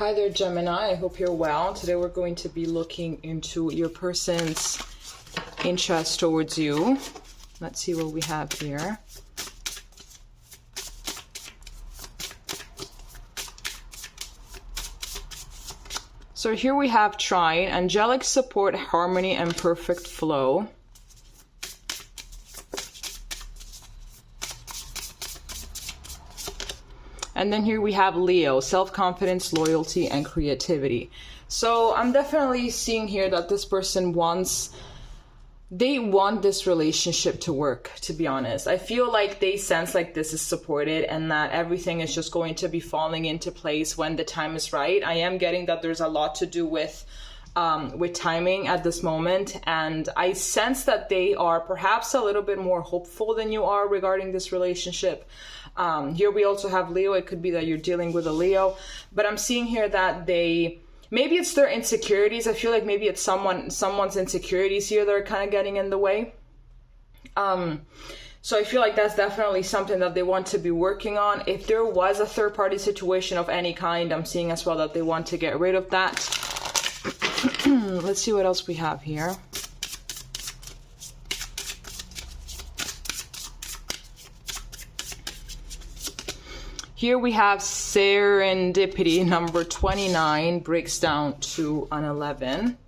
Hi there, Gemini. I hope you're well. Today we're going to be looking into your person's interest towards you. Let's see what we have here. So here we have trine, angelic support, harmony, and perfect flow. And then here we have Leo, self-confidence, loyalty, and creativity. So I'm definitely seeing here that this person they want this relationship to work, to be honest. I feel like they sense like this is supported and that everything is just going to be falling into place when the time is right. I am getting that there's a lot to do with timing at this moment. And I sense that they are perhaps a little bit more hopeful than you are regarding this relationship. Here we also have Leo. It could be that you're dealing with a Leo, but I'm seeing here that maybe it's their insecurities. I feel like maybe it's someone's insecurities here that are kind of getting in the way. So I feel like that's definitely something that they want to be working on. If there was a third party situation of any kind, I'm seeing as well that they want to get rid of that. Let's see what else we have here. Here we have serendipity, number 29, breaks down to an 11.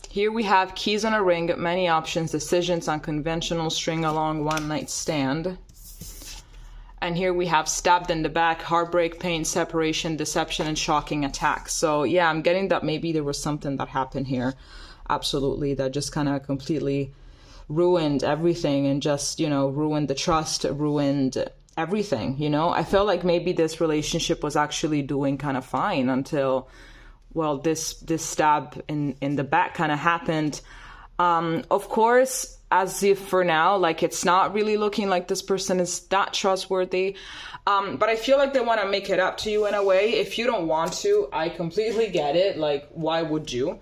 Here we have keys on a ring, many options, decisions, unconventional, string along, one night stand. And here we have stabbed in the back, heartbreak, pain, separation, deception, and shocking attacks. So yeah, I'm getting that maybe there was something that happened here. Absolutely, that just kind of completely ruined everything and just, ruined the trust, ruined everything, I felt like maybe this relationship was actually doing kind of fine until, well, this stab in the back kind of happened. Of course, as if for now, like it's not really looking like this person is that trustworthy. But I feel like they want to make it up to you in a way. If you don't want to, I completely get it. Like, why would you?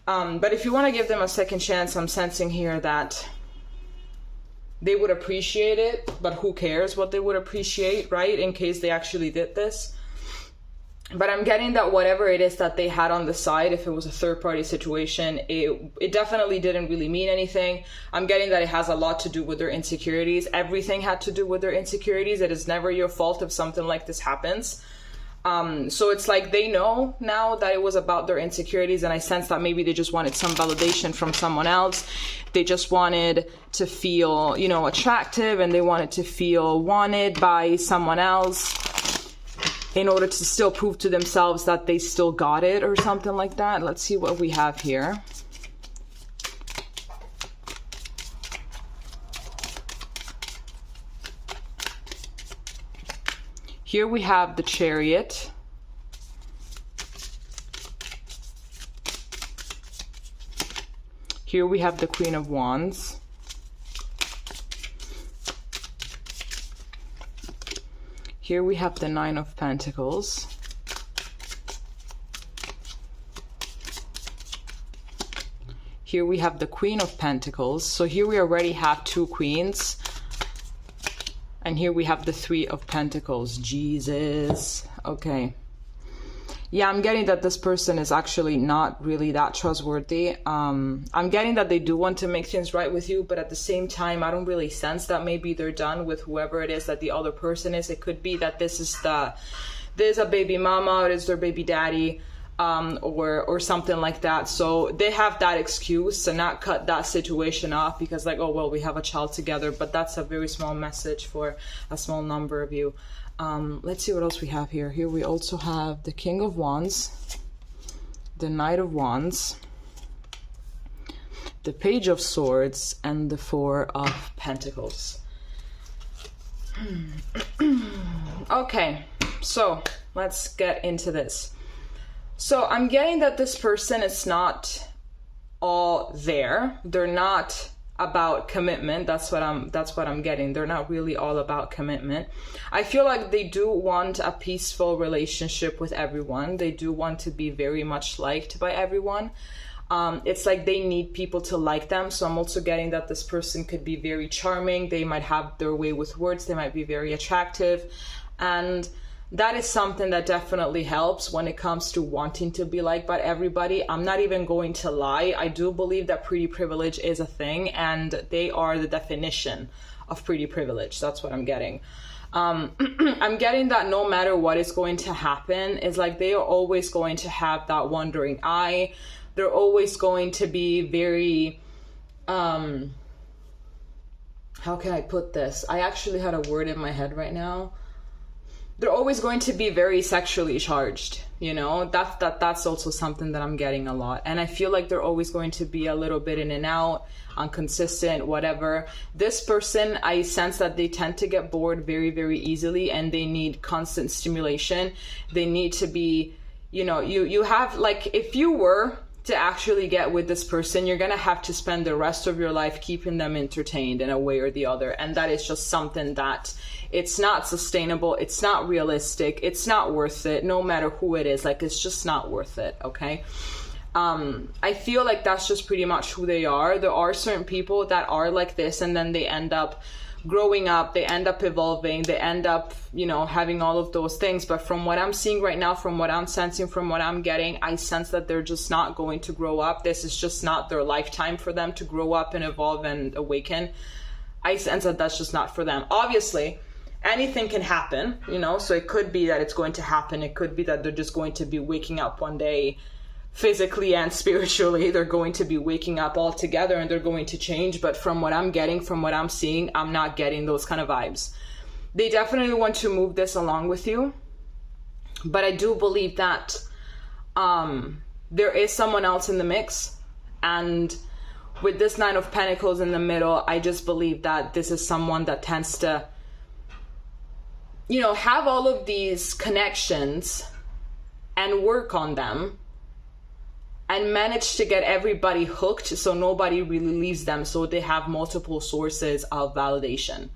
But if you want to give them a second chance, I'm sensing here that they would appreciate it, but who cares what they would appreciate, right? In case they actually did this. But I'm getting that whatever it is that they had on the side, if it was a third party situation, it definitely didn't really mean anything. I'm getting that it has a lot to do with their insecurities. Everything had to do with their insecurities. It is never your fault if something like this happens. So it's like they know now that it was about their insecurities, and I sense that maybe they just wanted some validation from someone else. They just wanted to feel, attractive, and they wanted to feel wanted by someone else in order to still prove to themselves that they still got it or something like that. Let's see what we have here. Here we have the Chariot. Here we have the Queen of Wands. Here we have the Nine of Pentacles. Here we have the Queen of Pentacles. So here we already have two queens. And here we have the Three of Pentacles. Jesus. Okay. Yeah, I'm getting that this person is actually not really that trustworthy. I'm getting that they do want to make things right with you, but at the same time, I don't really sense that maybe they're done with whoever it is that the other person is. It could be that this is a baby mama, it is their baby daddy, or something like that. So they have that excuse to not cut that situation off because like, oh, well, we have a child together, but that's a very small message for a small number of you. Let's see what else we have here. Here we also have the King of Wands, the Knight of Wands, the Page of Swords, and the Four of Pentacles. Okay, so let's get into this. So I'm getting that this person is not all there. They're not about commitment. That's what I'm getting. They're not really all about commitment. I feel like they do want a peaceful relationship with everyone. They do want to be very much liked by everyone. It's like they need people to like them. So I'm also getting that this person could be very charming. They might have their way with words. They might be very attractive. And that is something that definitely helps when it comes to wanting to be liked by everybody. I'm not even going to lie. I do believe that pretty privilege is a thing, and they are the definition of pretty privilege. That's what I'm getting. I'm getting that no matter what is going to happen, is like they are always going to have that wandering eye. They're always going to be very, how can I put this? I actually had a word in my head right now. They're always going to be very sexually charged, you know. That's also something that I'm getting a lot. And I feel like they're always going to be a little bit in and out, inconsistent, whatever. This person, I sense that they tend to get bored very, very easily, and they need constant stimulation. They need to be, you know, you have, like, if you were to actually get with this person, you're gonna have to spend the rest of your life keeping them entertained in a way or the other. And that is just something that it's not sustainable, it's not realistic, it's not worth it, no matter who it is. Like, it's just not worth it, okay? I feel like that's just pretty much who they are. There are certain people that are like this, and then they end up growing up, they end up evolving, they end up, you know, having all of those things. But from what I'm seeing right now, from what I'm sensing, from what I'm getting, I sense that they're just not going to grow up. This is just not their lifetime for them to grow up and evolve and awaken. I sense that that's just not for them. Obviously, anything can happen, you know, so it could be that it's going to happen. It could be that they're just going to be waking up one day physically and spiritually. They're going to be waking up all together and they're going to change. But from what I'm getting, from what I'm seeing, I'm not getting those kind of vibes. They definitely want to move this along with you. But I do believe that there is someone else in the mix. And with this Nine of Pentacles in the middle, I just believe that this is someone that tends to, you know, have all of these connections and work on them and manage to get everybody hooked so nobody really leaves them, so they have multiple sources of validation.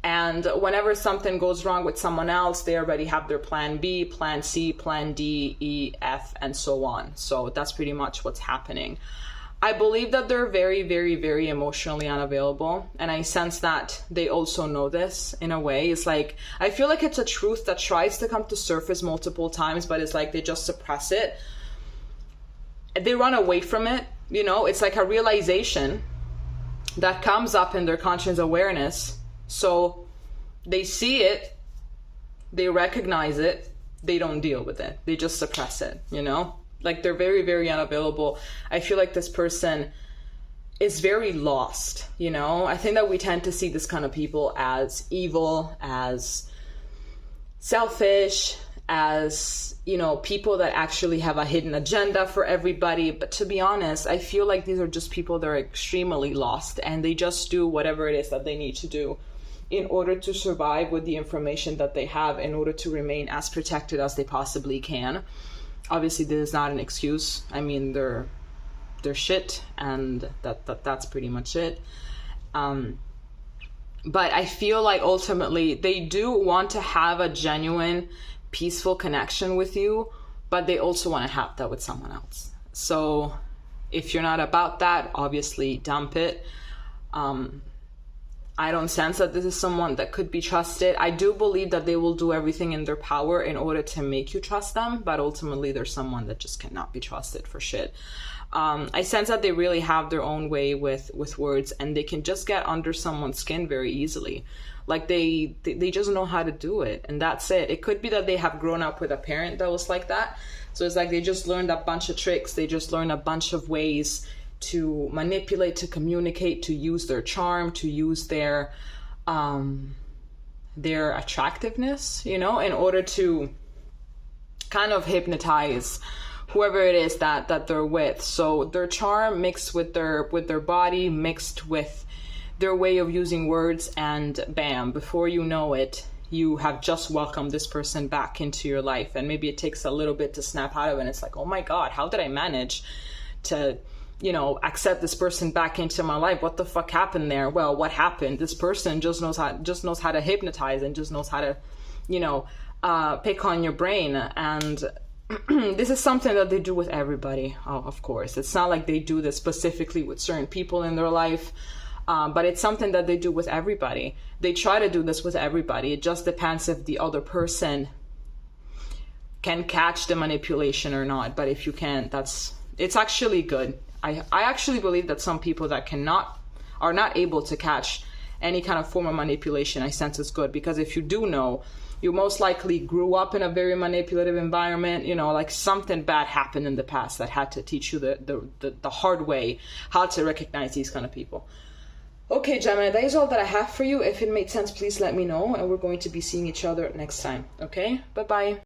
And whenever something goes wrong with someone else, they already have their plan B, plan C, plan D, E, F, and so on. So that's pretty much what's happening. I believe that they're very, very, very emotionally unavailable. And I sense that they also know this in a way. It's like, I feel like it's a truth that tries to come to surface multiple times, but it's like they just suppress it. They run away from it, you know. It's like a realization that comes up in their conscious awareness. So they see it, they recognize it, they don't deal with it. They just suppress it, you know. Like, they're very, very unavailable. I feel like this person is very lost, you know. I think that we tend to see this kind of people as evil, as selfish, as, you know, people that actually have a hidden agenda for everybody. But to be honest, I feel like these are just people that are extremely lost, and they just do whatever it is that they need to do in order to survive with the information that they have, in order to remain as protected as they possibly can. Obviously, this is not an excuse. I mean, they're shit, and that's pretty much it. But I feel like ultimately they do want to have a genuine, peaceful connection with you, but they also want to have that with someone else. So if you're not about that, obviously dump it. I don't sense that this is someone that could be trusted. I do believe that they will do everything in their power in order to make you trust them, but ultimately there's someone that just cannot be trusted for shit. I sense that they really have their own way with words, and they can just get under someone's skin very easily. Like, they just know how to do it, and that's it. It could be that they have grown up with a parent that was like that. So it's like they just learned a bunch of tricks. They just learned a bunch of ways to manipulate, to communicate, to use their charm, to use their attractiveness, you know, in order to kind of hypnotize whoever it is that they're with. So their charm mixed with their body, mixed with their way of using words, and bam, before you know it, you have just welcomed this person back into your life. And maybe it takes a little bit to snap out of it, and it's like, oh my God, how did I manage to, you know, accept this person back into my life? What the fuck happened there? Well, what happened? This person just knows how to hypnotize, and just knows how to, you know, pick on your brain. And this is something that they do with everybody. Oh, of course. It's not like they do this specifically with certain people in their life, but it's something that they do with everybody. They try to do this with everybody. It just depends if the other person can catch the manipulation or not. But if you can't, it's actually good. I actually believe that some people that are not able to catch any kind of form of manipulation, I sense is good, because if you do know, you most likely grew up in a very manipulative environment, you know, like something bad happened in the past that had to teach you the hard way how to recognize these kind of people. Okay, Gemini, that is all that I have for you. If it made sense, please let me know, and we're going to be seeing each other next time. Okay, bye-bye.